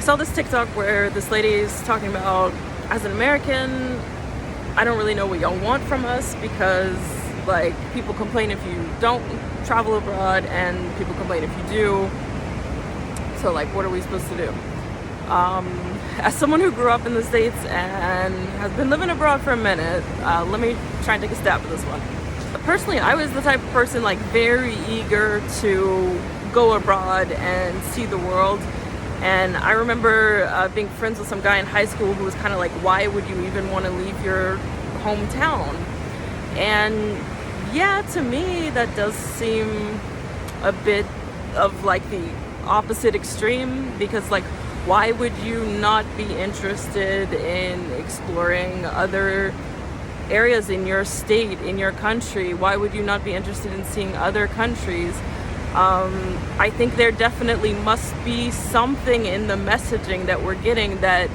saw this TikTok where this lady is talking about, as an American, I don't really know what y'all want from us because, like, people complain if you don't travel abroad and people complain if you do. So, like, what are we supposed to do? As someone who grew up in the States and has been living abroad for a minute, let me try and take a stab at this one. Personally, I was the type of person, like, very eager to go abroad and see the world. And I remember being friends with some guy in high school who was kind of like, why would you even want to leave your hometown? And yeah, to me, that does seem a bit of like the opposite extreme, because like, why would you not be interested in exploring other areas in your state, in your country? Why would you not be interested in seeing other countries? I think there definitely must be something in the messaging that we're getting that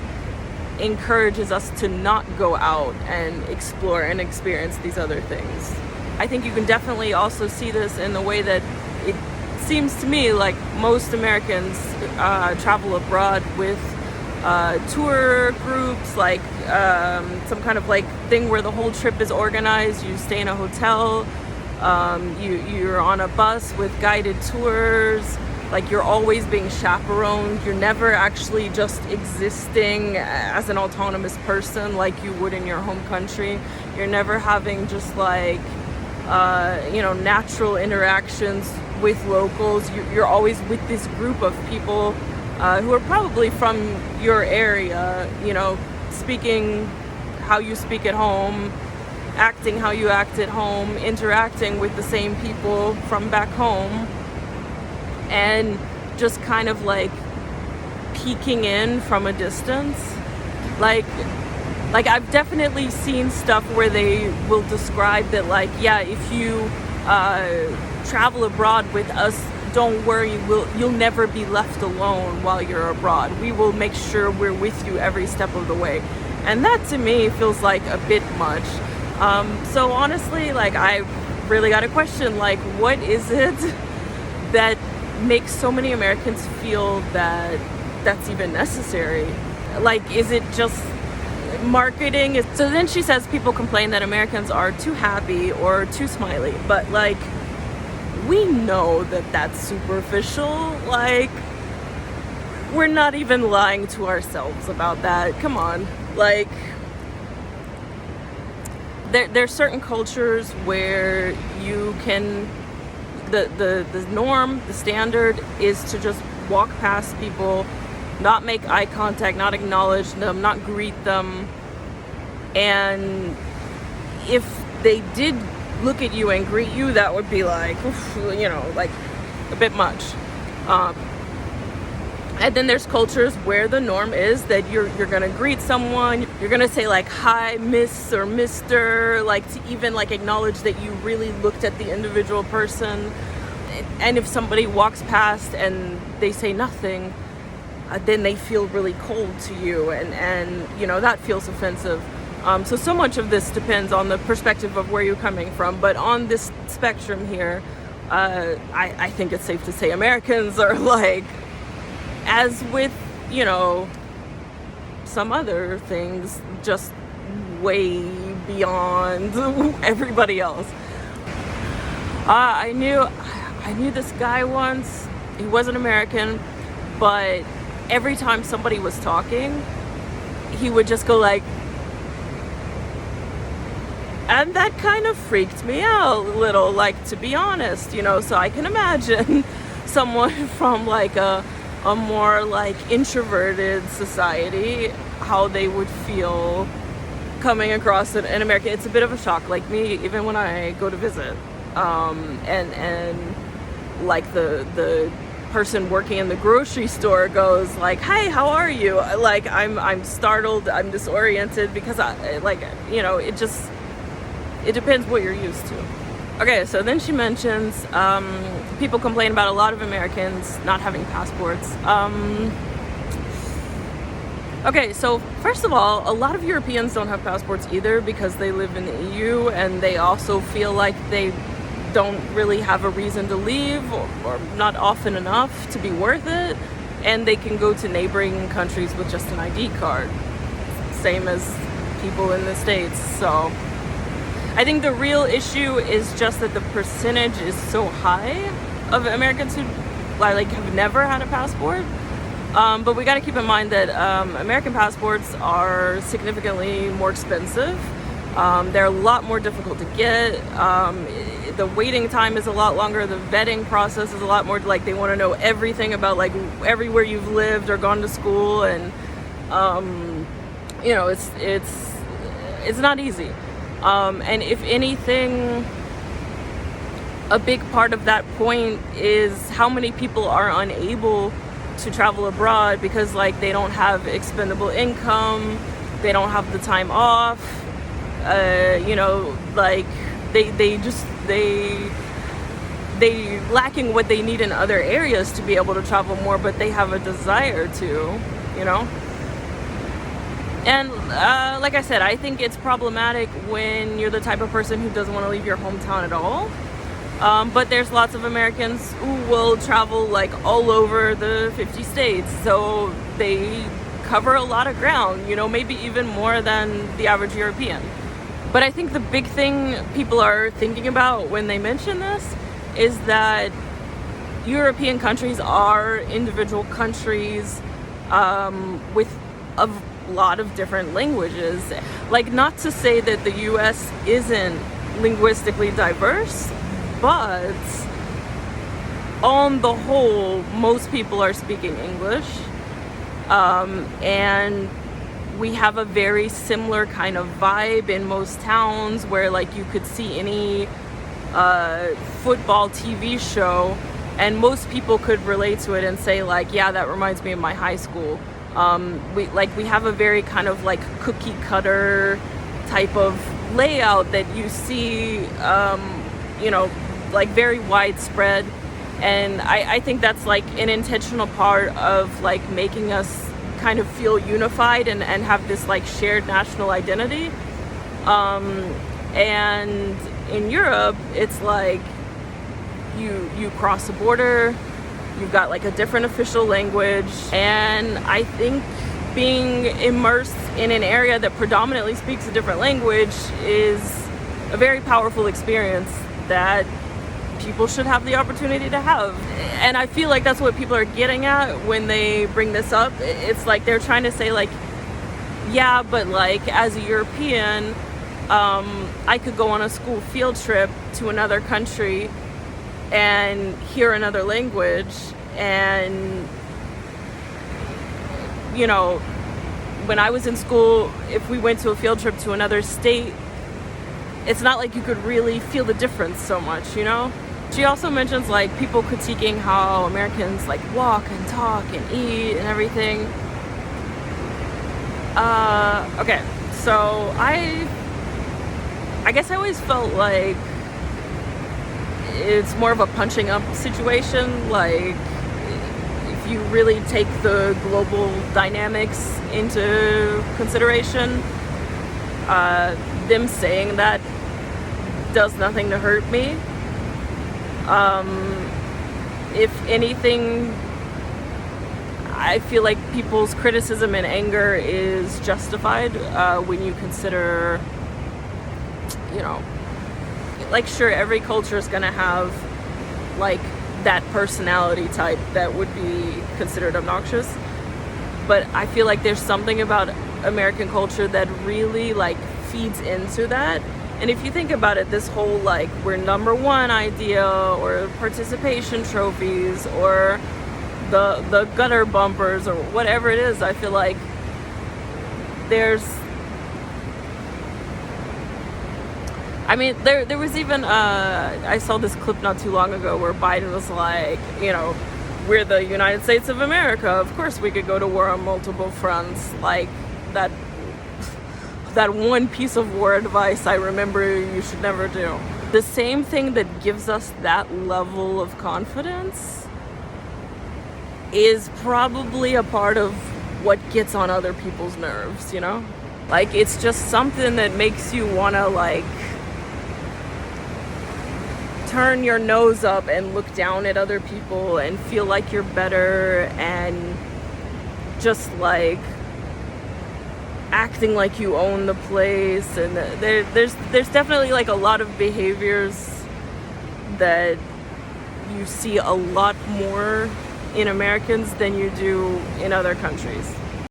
encourages us to not go out and explore and experience these other things. I think you can definitely also see this in the way that it seems to me like most Americans travel abroad with tour groups, like some kind of like thing where the whole trip is organized. You stay in a hotel, you're on a bus with guided tours, like you're always being chaperoned. You're never actually just existing as an autonomous person like you would in your home country. You're never having just like natural interactions with locals. You're always with this group of people who are probably from your area, speaking how you speak at home, acting how you act at home, interacting with the same people from back home, and just kind of like peeking in from a distance. Like I've definitely seen stuff where they will describe that, like, yeah, if you travel abroad with us, don't worry, you'll never be left alone while you're abroad. We will make sure we're with you every step of the way. And that to me feels like a bit much. So honestly, like, I really got a question, like, what is it that makes so many Americans feel that that's even necessary? Like, is it just marketing? So then she says people complain that Americans are too happy or too smiley, but like, we know that that's superficial. Like, we're not even lying to ourselves about that. Come on. Like, there's certain cultures where you can, the norm, the standard is to just walk past people, not make eye contact, not acknowledge them, not greet them. And if they did look at you and greet you, that would be like, oof, like a bit much. And then there's cultures where the norm is that you're gonna greet someone, you're gonna say like, hi, miss or mister, like to even like acknowledge that you really looked at the individual person. And if somebody walks past and they say nothing, then they feel really cold to you, and that feels offensive. So much of this depends on the perspective of where you're coming from. But on this spectrum here, I think it's safe to say Americans are like, as with, some other things, just way beyond everybody else. I knew this guy once. He wasn't American, but every time somebody was talking, he would just go like, and that kind of freaked me out a little, like, to be honest, so I can imagine someone from like a more like introverted society, how they would feel coming across an American. It's a bit of a shock, like me, even when I go to visit, and like the person working in the grocery store goes like, hey, how are you? Like, I'm startled, I'm disoriented, because it depends what you're used to. Okay, so then she mentions people complain about a lot of Americans not having passports. Okay, so first of all, a lot of Europeans don't have passports either because they live in the EU, and they also feel like they don't really have a reason to leave, or not often enough to be worth it. and they can go to neighboring countries with just an ID card, same as people in the States. So I think the real issue is just that the percentage is so high of Americans who like have never had a passport. But we got to keep in mind that American passports are significantly more expensive. They're a lot more difficult to get. The waiting time is a lot longer. The vetting process is a lot more, like, they want to know everything about, like, everywhere you've lived or gone to school, and you know, it's not easy. And if anything, a big part of that point is how many people are unable to travel abroad because, like, they don't have expendable income, they don't have the time off, you know, like they lacking what they need in other areas to be able to travel more, but they have a desire to, you know. And like I said, I think it's problematic when you're the type of person who doesn't want to leave your hometown at all. But there's lots of Americans who will travel, like, all over the 50 states, so they cover a lot of ground, you know, maybe even more than the average European. But I think the big thing people are thinking about when they mention this is that European countries are individual countries with a lot of different languages. Like, not to say that the US isn't linguistically diverse, but on the whole, most people are speaking English, and we have a very similar kind of vibe in most towns where, like, you could see any football TV show and most people could relate to it and say, like, yeah, that reminds me of my high school. We have a very kind of, like, cookie cutter type of layout that you see, you know, like, very widespread. And I think that's, like, an intentional part of, like, making us kind of feel unified and have this, like, shared national identity. And in Europe, it's like you cross the border, you've got, like, a different official language, and I think being immersed in an area that predominantly speaks a different language is a very powerful experience that people should have the opportunity to have. And I feel like that's what people are getting at when they bring this up. It's like they're trying to say, like, yeah, but, like, as a European, I could go on a school field trip to another country and hear another language, and, you know, when I was in school, if we went to a field trip to another state, it's not like you could really feel the difference so much, you know? She also mentions, like, people critiquing how Americans, like, walk and talk and eat and everything. Okay, so I guess I always felt like it's more of a punching up situation. Like, if you really take the global dynamics into consideration, them saying that does nothing to hurt me. If anything, I feel like people's criticism and anger is justified when you consider, you know, like, sure, every culture is gonna have, like, that personality type that would be considered obnoxious, but I feel like there's something about American culture that really, like, feeds into that. And if you think about it, this whole, like, we're number one idea, or participation trophies, or the gutter bumpers, or whatever it is, I feel like there's, I mean, there was even, I saw this clip not too long ago where Biden was like, you know, we're the United States of America, of course we could go to war on multiple fronts. Like, that one piece of war advice I remember you should never do. The same thing that gives us that level of confidence is probably a part of what gets on other people's nerves, you know? Like, it's just something that makes you want to, like, turn your nose up and look down at other people and feel like you're better, and just like acting like you own the place. And there's definitely like a lot of behaviors that you see a lot more in Americans than you do in other countries.